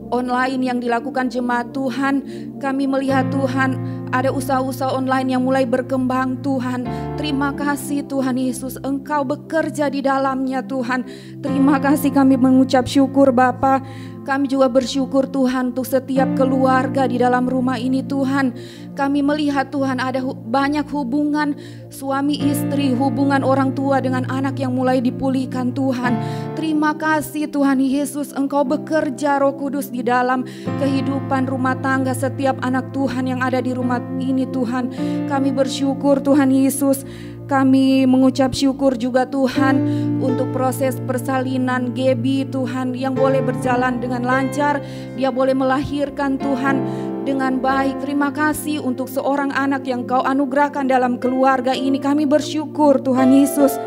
online yang dilakukan jemaat Tuhan. Kami melihat Tuhan ada usaha-usaha online yang mulai berkembang Tuhan. Terima kasih Tuhan Yesus, Engkau bekerja di dalamnya Tuhan. Terima kasih, kami mengucap syukur Bapa. Kami juga bersyukur Tuhan untuk setiap keluarga di dalam rumah ini Tuhan. Kami melihat Tuhan ada banyak hubungan suami istri, hubungan orang tua dengan anak yang mulai dipulihkan Tuhan. Terima kasih Tuhan Yesus, Engkau bekerja Roh Kudus di dalam kehidupan rumah tangga setiap anak Tuhan yang ada di rumah ini Tuhan. Kami bersyukur Tuhan Yesus. Kami mengucap syukur juga Tuhan untuk proses persalinan Gaby Tuhan yang boleh berjalan dengan lancar. Dia boleh melahirkan Tuhan dengan baik. Terima kasih untuk seorang anak yang Kau anugerahkan dalam keluarga ini. Kami bersyukur Tuhan Yesus.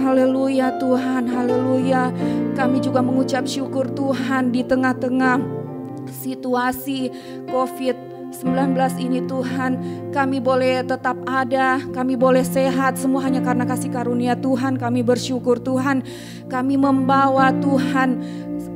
Haleluya Tuhan, haleluya. Kami juga mengucap syukur Tuhan di tengah-tengah situasi COVID-19 ini Tuhan, kami boleh tetap ada, kami boleh sehat, semua hanya karena kasih karunia Tuhan. Kami bersyukur Tuhan, kami membawa Tuhan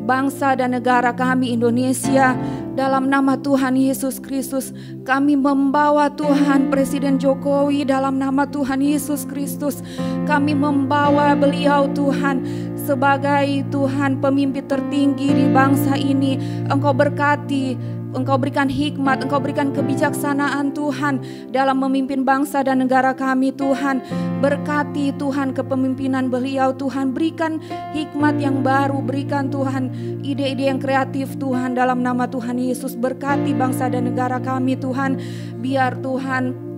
bangsa dan negara kami Indonesia dalam nama Tuhan Yesus Kristus. Kami membawa Tuhan Presiden Jokowi dalam nama Tuhan Yesus Kristus. Kami membawa beliau Tuhan sebagai Tuhan pemimpin tertinggi di bangsa ini. Engkau berkati, Engkau berikan hikmat, Engkau berikan kebijaksanaan Tuhan dalam memimpin bangsa dan negara kami Tuhan. Berkati Tuhan kepemimpinan beliau Tuhan. Berikan hikmat yang baru, berikan Tuhan ide-ide yang kreatif Tuhan dalam nama Tuhan Yesus. Berkati bangsa dan negara kami Tuhan. Biar Tuhan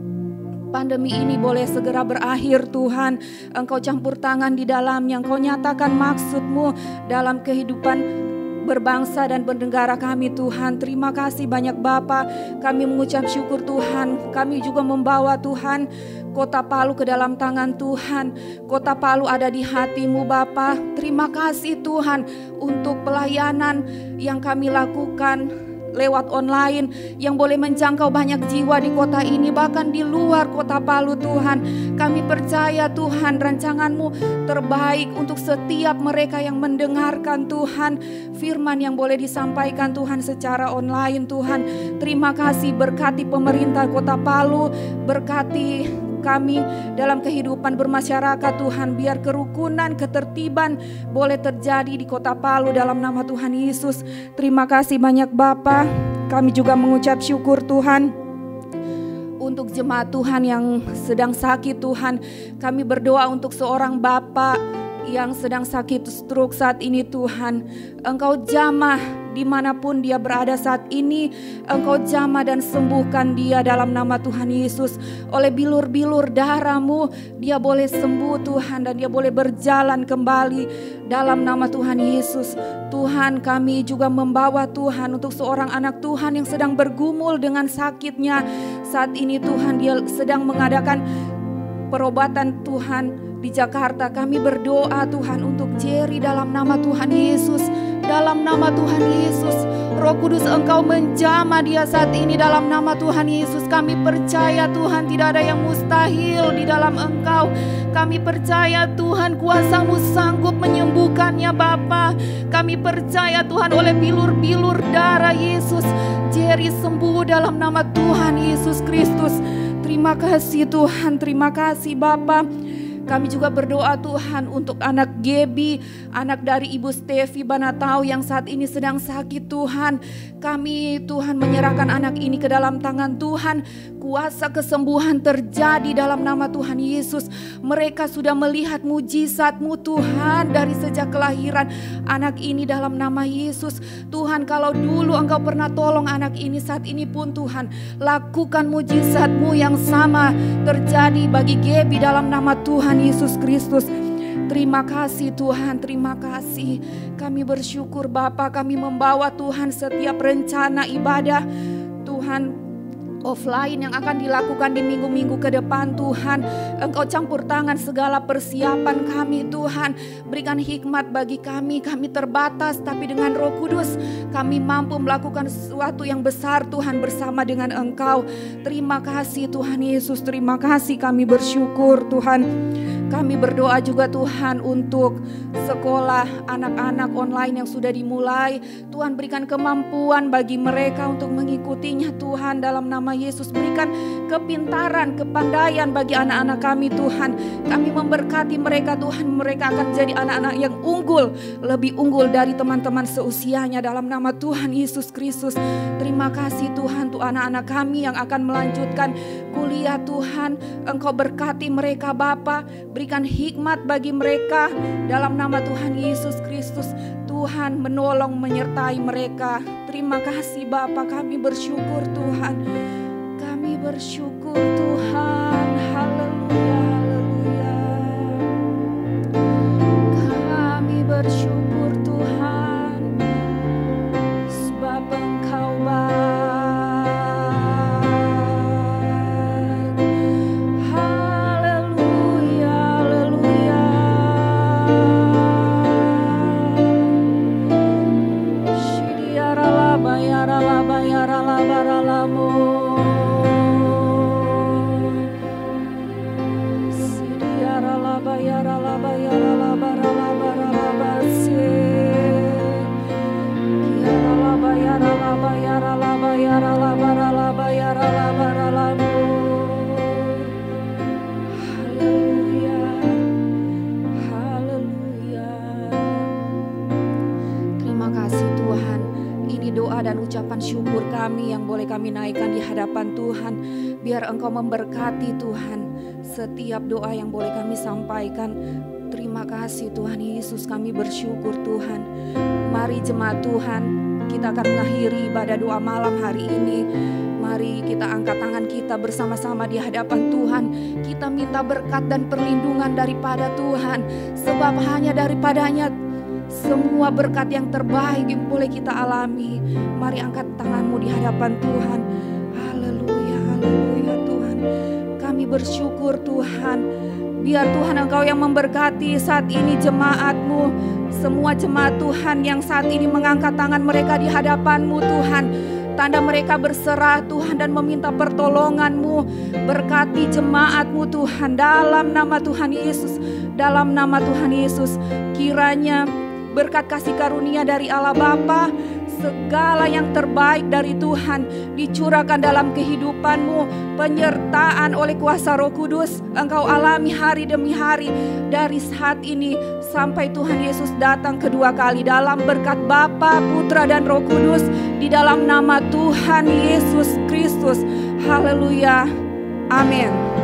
pandemi ini boleh segera berakhir Tuhan. Engkau campur tangan di dalamnya, Engkau nyatakan maksud-Mu dalam kehidupan berbangsa dan bernegara kami Tuhan. Terima kasih banyak Bapa. Kami mengucap syukur Tuhan. Kami juga membawa Tuhan Kota Palu ke dalam tangan Tuhan. Kota Palu ada di hati-Mu Bapa. Terima kasih Tuhan untuk pelayanan yang kami lakukan lewat online yang boleh menjangkau banyak jiwa di kota ini, bahkan di luar Kota Palu Tuhan. Kami percaya Tuhan rancangan-Mu terbaik untuk setiap mereka yang mendengarkan Tuhan firman yang boleh disampaikan Tuhan secara online Tuhan. Terima kasih, berkati pemerintah Kota Palu, berkati kami dalam kehidupan bermasyarakat Tuhan. Biar kerukunan, ketertiban boleh terjadi di Kota Palu dalam nama Tuhan Yesus. Terima kasih banyak Bapa. Kami juga mengucap syukur Tuhan untuk jemaat Tuhan yang sedang sakit Tuhan. Kami berdoa untuk seorang Bapa yang sedang sakit stroke saat ini Tuhan. Engkau jamah dimanapun dia berada saat ini. Engkau jamah dan sembuhkan dia dalam nama Tuhan Yesus. Oleh bilur-bilur darah-Mu dia boleh sembuh Tuhan, dan dia boleh berjalan kembali dalam nama Tuhan Yesus. Tuhan, kami juga membawa Tuhan untuk seorang anak Tuhan yang sedang bergumul dengan sakitnya saat ini Tuhan. Dia sedang mengadakan perobatan Tuhan di Jakarta. Kami berdoa Tuhan untuk Jerry dalam nama Tuhan Yesus. Dalam nama Tuhan Yesus, Roh Kudus Engkau menjamah dia saat ini dalam nama Tuhan Yesus. Kami percaya Tuhan tidak ada yang mustahil di dalam Engkau. Kami percaya Tuhan kuasa-Mu sanggup menyembuhkannya Bapa. Kami percaya Tuhan oleh bilur-bilur darah Yesus, Jerry sembuh dalam nama Tuhan Yesus Kristus. Terima kasih Tuhan, terima kasih Bapa. Kami juga berdoa Tuhan untuk anak Gaby, anak dari Ibu Stevi Banatau yang saat ini sedang sakit Tuhan. Kami Tuhan menyerahkan anak ini ke dalam tangan Tuhan. kuasa kesembuhan terjadi dalam nama Tuhan Yesus. Mereka sudah melihat mujizat-Mu Tuhan dari sejak kelahiran anak ini dalam nama Yesus. Tuhan, kalau dulu Engkau pernah tolong anak ini, saat ini pun Tuhan lakukan mujizat-Mu yang sama terjadi bagi Gaby dalam nama Tuhan Yesus Kristus. Terima kasih Tuhan, terima kasih. Kami bersyukur Bapa, kami membawa Tuhan setiap rencana ibadah Tuhan offline yang akan dilakukan di minggu-minggu ke depan Tuhan. Engkau campur tangan segala persiapan kami Tuhan. Berikan hikmat bagi kami terbatas, tapi dengan Roh Kudus kami mampu melakukan sesuatu yang besar Tuhan bersama dengan Engkau. Terima kasih Tuhan Yesus, terima kasih, kami bersyukur Tuhan. Kami berdoa juga Tuhan untuk sekolah anak-anak online yang sudah dimulai. Tuhan, berikan kemampuan bagi mereka untuk mengikutinya Tuhan dalam nama Yesus. Berikan kepintaran, kepandaian bagi anak-anak kami Tuhan. Kami memberkati mereka Tuhan. Mereka akan jadi anak-anak yang unggul, lebih unggul dari teman-teman seusianya dalam nama Tuhan Yesus Kristus. Terima kasih Tuhan untuk anak-anak kami yang akan melanjutkan kuliah Tuhan. Engkau berkati mereka Bapa. Berikan hikmat bagi mereka dalam nama Tuhan Yesus Kristus. Tuhan menolong menyertai mereka. Terima kasih Bapa, kami bersyukur Tuhan. Kami bersyukur Tuhan. Haleluya, haleluya. Kami bersyukur Tuhan, sebab Engkau baik. Ucapan syukur kami yang boleh kami naikkan di hadapan Tuhan. Biar Engkau memberkati Tuhan setiap doa yang boleh kami sampaikan. Terima kasih Tuhan Yesus, kami bersyukur Tuhan. Mari jemaat Tuhan, kita akan mengakhiri ibadah doa malam hari ini. Mari kita angkat tangan kita bersama-sama di hadapan Tuhan. Kita minta berkat dan perlindungan daripada Tuhan. Sebab hanya daripadanya semua berkat yang terbaik yang boleh kita alami. Mari angkat tanganmu di hadapan Tuhan. Haleluya, haleluya Tuhan. Kami bersyukur Tuhan. Biar Tuhan Engkau yang memberkati saat ini jemaat-Mu. Semua jemaat Tuhan yang saat ini mengangkat tangan mereka di hadapan-Mu Tuhan. Tanda mereka berserah Tuhan dan meminta pertolongan-Mu. Berkati jemaat-Mu Tuhan dalam nama Tuhan Yesus. Dalam nama Tuhan Yesus. Kiranya berkat kasih karunia dari Allah Bapa, segala yang terbaik dari Tuhan dicurahkan dalam kehidupanmu. Penyertaan oleh kuasa Roh Kudus engkau alami hari demi hari dari saat ini sampai Tuhan Yesus datang kedua kali. Dalam berkat Bapa, Putra dan Roh Kudus, di dalam nama Tuhan Yesus Kristus. Haleluya. Amin.